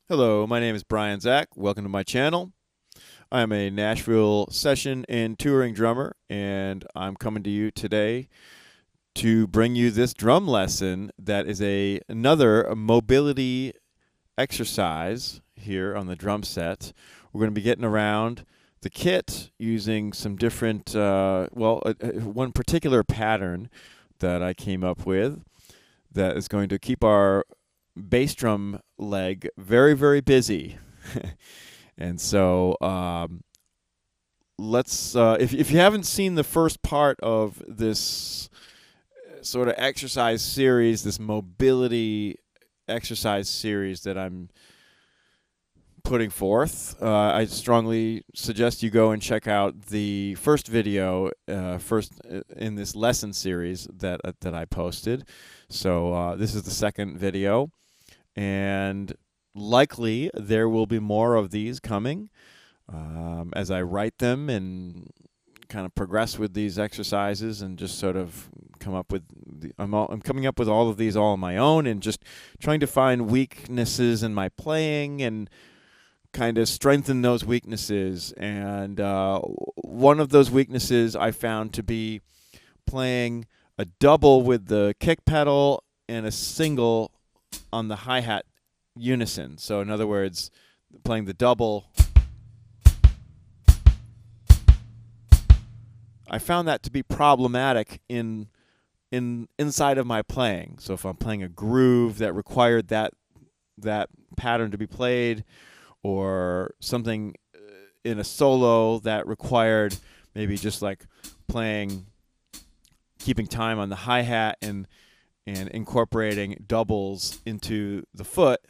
Hello, my name is Brian Zach. Welcome to my channel. I am a Nashville session and touring drummer, and I'm coming to you today to bring you this drum lesson that is another mobility exercise here on the drum set. We're going to be getting around the kit using some different, one particular pattern that I came up with that is going to keep our bass drum leg very, very busy. And so if you haven't seen the first part of this sort of exercise series, this mobility exercise series that I'm putting forth, I strongly suggest you go and check out the first video, first in this lesson series that I posted. So this is the second video, and likely there will be more of these coming as I write them and kind of progress with these exercises and just sort of come up with I'm coming up with all of these all on my own and just trying to find weaknesses in my playing and kind of strengthen those weaknesses. And one of those weaknesses I found to be playing a double with the kick pedal and a single on the hi-hat unison. So in other words, playing the double, I found that to be problematic inside of my playing. So if I'm playing a groove that required that pattern to be played, or something in a solo that required maybe just like keeping time on the hi-hat and incorporating doubles into the foot,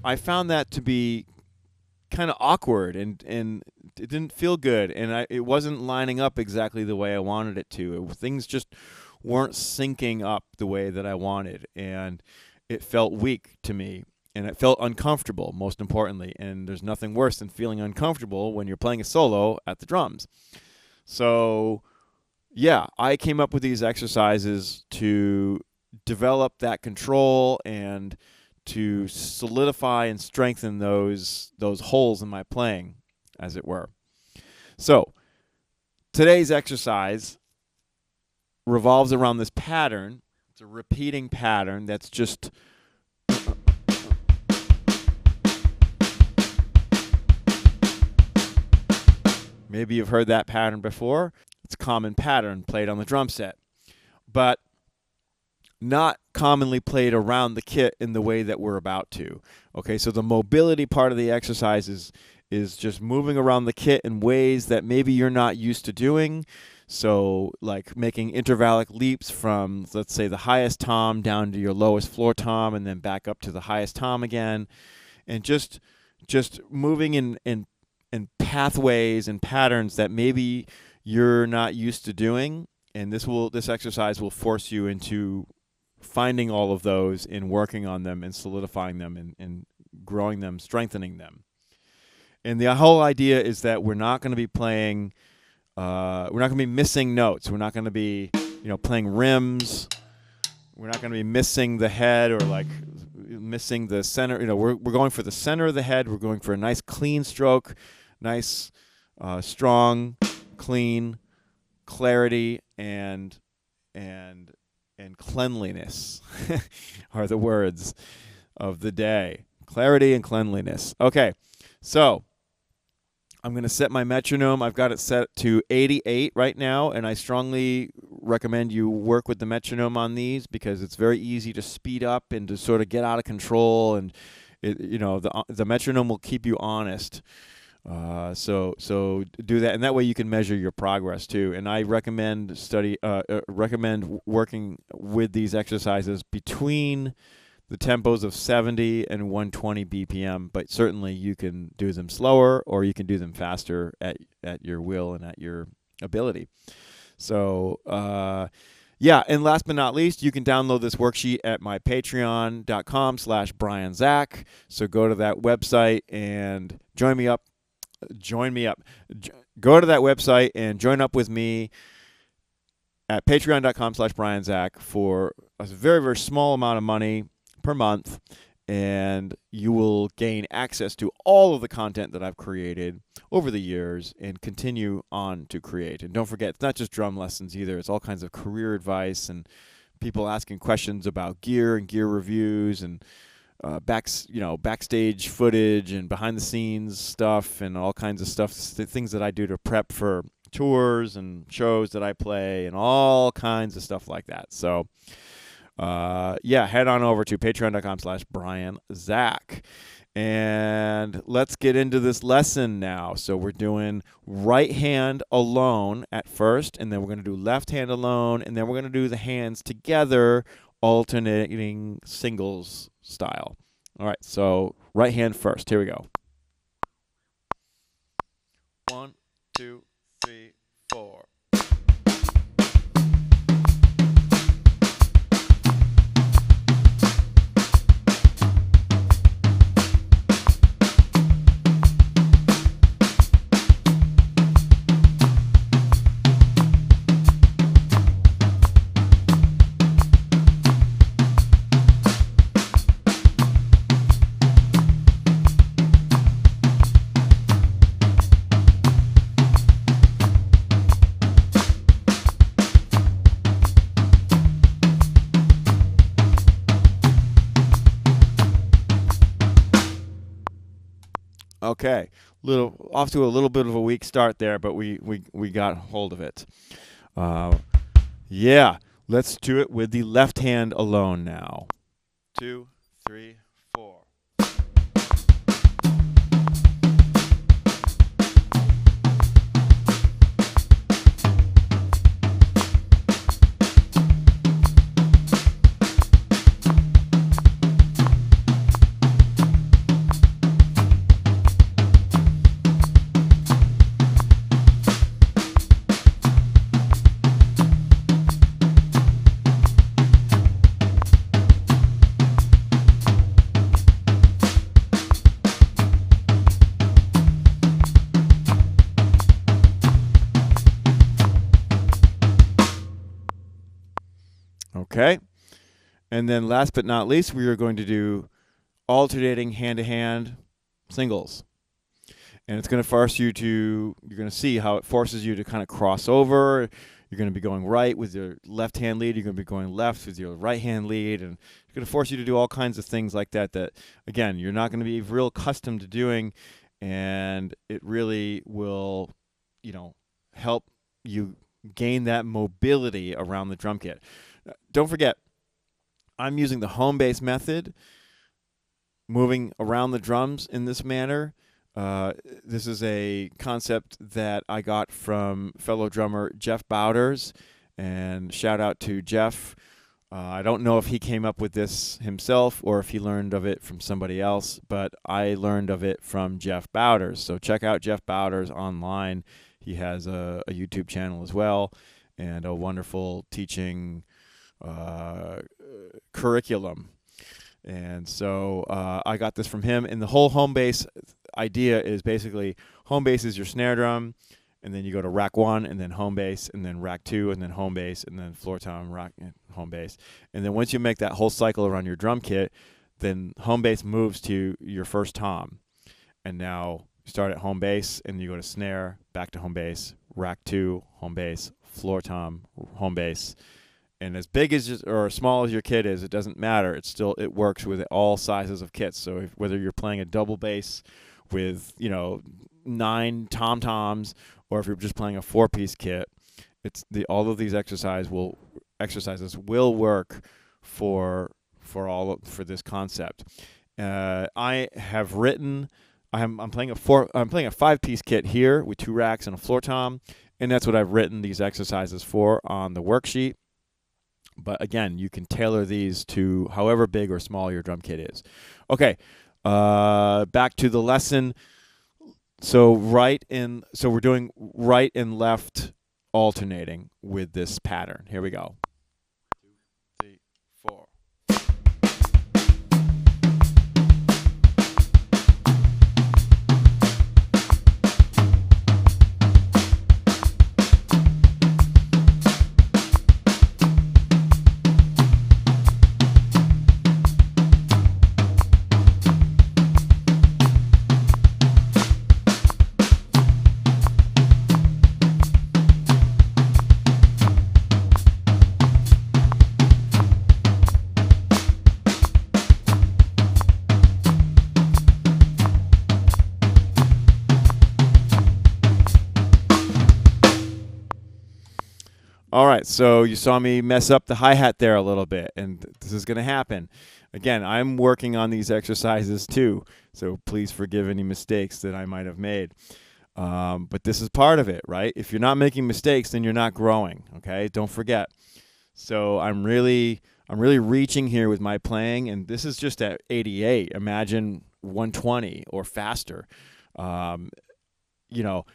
I found that to be kind of awkward and it didn't feel good, and it wasn't lining up exactly the way I wanted it to. Things just weren't syncing up the way that I wanted, and it felt weak to me, and it felt uncomfortable, most importantly. And there's nothing worse than feeling uncomfortable when you're playing a solo at the drums. So yeah, I came up with these exercises to develop that control and to solidify and strengthen those holes in my playing, as it were. So today's exercise revolves around this pattern. It's a repeating pattern that's just maybe you've heard that pattern before. It's a common pattern played on the drum set, but not commonly played around the kit in the way that we're about to. Okay, so the mobility part of the exercise is just moving around the kit in ways that maybe you're not used to doing. So like making intervallic leaps from, let's say, the highest tom down to your lowest floor tom and then back up to the highest tom again, and just moving in pathways and patterns that maybe you're not used to doing. And this exercise will force you into finding all of those and working on them and solidifying them and growing them, strengthening them. And the whole idea is that we're not going to be playing, we're not going to be missing notes. We're not going to be, playing rims. We're not going to be missing the head or like missing the center. We're going for the center of the head. We're going for a nice clean stroke, nice, strong, clean, clarity, and cleanliness are the words of the day. Clarity and cleanliness. Okay, so I'm going to set my metronome. I've got it set to 88 right now, and I strongly recommend you work with the metronome on these because it's very easy to speed up and to sort of get out of control, and the metronome will keep you honest. So do that, and that way you can measure your progress too. And I recommend recommend working with these exercises between the tempos of 70 and 120 BPM, but certainly you can do them slower or you can do them faster at your will and at your ability. So yeah, and last but not least, you can download this worksheet at my patreon.com/BrianZach. So go to that website and join me up. go to that website and join up with me at patreon.com/BrianZach for a very, very small amount of money per month, and you will gain access to all of the content that I've created over the years and continue on to create. And don't forget, it's not just drum lessons either. It's all kinds of career advice and people asking questions about gear and gear reviews and backstage footage and behind the scenes stuff and all kinds of stuff, things that I do to prep for tours and shows that I play and all kinds of stuff like that. So head on over to patreon.com/BrianZach. And let's get into this lesson now. So we're doing right hand alone at first, and then we're going to do left hand alone, and then we're going to do the hands together, alternating singles style. All right, so right hand first. Here we go. 1, 2, 3, 4. Okay, off to a little bit of a weak start there, but we got hold of it. Let's do it with the left hand alone now. 2, 3, 4. Okay, and then last but not least, we are going to do alternating hand-to-hand singles. And it's going to force you to, you're going to see how it forces you to kind of cross over. You're going to be going right with your left hand lead. You're going to be going left with your right hand lead. And it's going to force you to do all kinds of things like that, again, you're not going to be real accustomed to doing. And it really will, help you gain that mobility around the drum kit. Don't forget, I'm using the home base method, moving around the drums in this manner. This is a concept that I got from fellow drummer Jeff Bowders, and shout out to Jeff. I don't know if he came up with this himself or if he learned of it from somebody else, but I learned of it from Jeff Bowders. So check out Jeff Bowders online. He has a YouTube channel as well and a wonderful teaching curriculum. And so I got this from him. And the whole home bass idea is basically home bass is your snare drum, and then you go to rack 1, and then home bass, and then rack 2, and then home bass, and then floor tom, rack, home bass. And then once you make that whole cycle around your drum kit, then home bass moves to your first tom. And now you start at home bass, and you go to snare, back to home bass, rack 2, home bass, floor tom, home bass. And as big as or as small as your kit is, it doesn't matter. It works with all sizes of kits. So whether you're playing a double bass with 9 tom toms, or if you're just playing a 4-piece kit, all of these exercises will work for this concept. I'm playing a 5-piece kit here with 2 racks and a floor tom, and that's what I've written these exercises for on the worksheet. But again, you can tailor these to however big or small your drum kit is. Okay, back to the lesson. So we're doing right and left alternating with this pattern. Here we go. 2, 3, 4. All right, so you saw me mess up the hi-hat there a little bit, and this is going to happen. Again, I'm working on these exercises too, so please forgive any mistakes that I might have made. But this is part of it, right? If you're not making mistakes, then you're not growing, okay? Don't forget. So I'm really reaching here with my playing, and this is just at 88. Imagine 120 or faster. You know,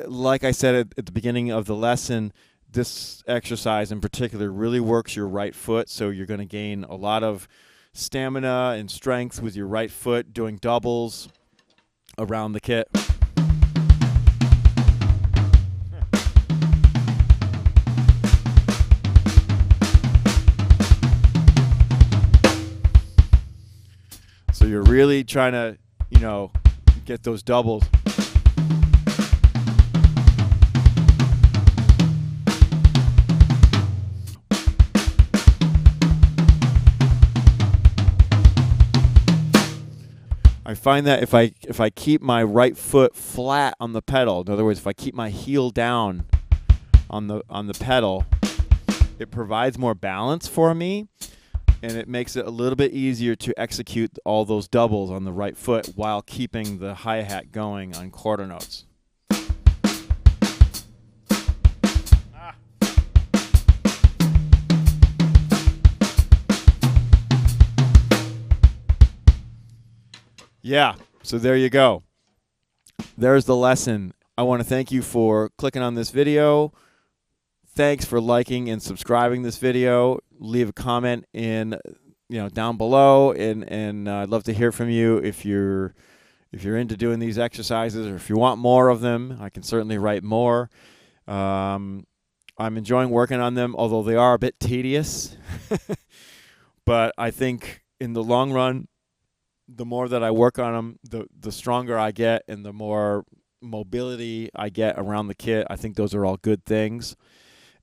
like I said at the beginning of the lesson, this exercise in particular really works your right foot, so you're going to gain a lot of stamina and strength with your right foot doing doubles around the kit. So you're really trying to, get those doubles. I find that if I keep my right foot flat on the pedal, in other words, if I keep my heel down on the pedal, it provides more balance for me, and it makes it a little bit easier to execute all those doubles on the right foot while keeping the hi-hat going on quarter notes. Yeah, so there you go. There's the lesson. I want to thank you for clicking on this video. Thanks for liking and subscribing this video. Leave a comment down below, and I'd love to hear from you if you're into doing these exercises, or if you want more of them. I can certainly write more. I'm enjoying working on them, although they are a bit tedious. But I think in the long run, the more that I work on them, the stronger I get, and the more mobility I get around the kit. I think those are all good things,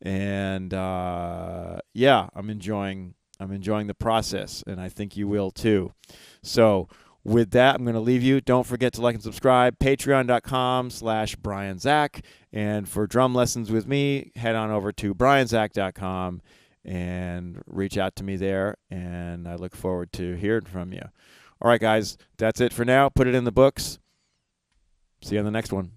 and yeah, I'm enjoying the process, and I think you will too. So with that, I'm going to leave you. Don't forget to like and subscribe. Patreon.com/BrianZach, and for drum lessons with me, head on over to brianzach.com and reach out to me there, and I look forward to hearing from you. All right, guys, that's it for now. Put it in the books. See you on the next one.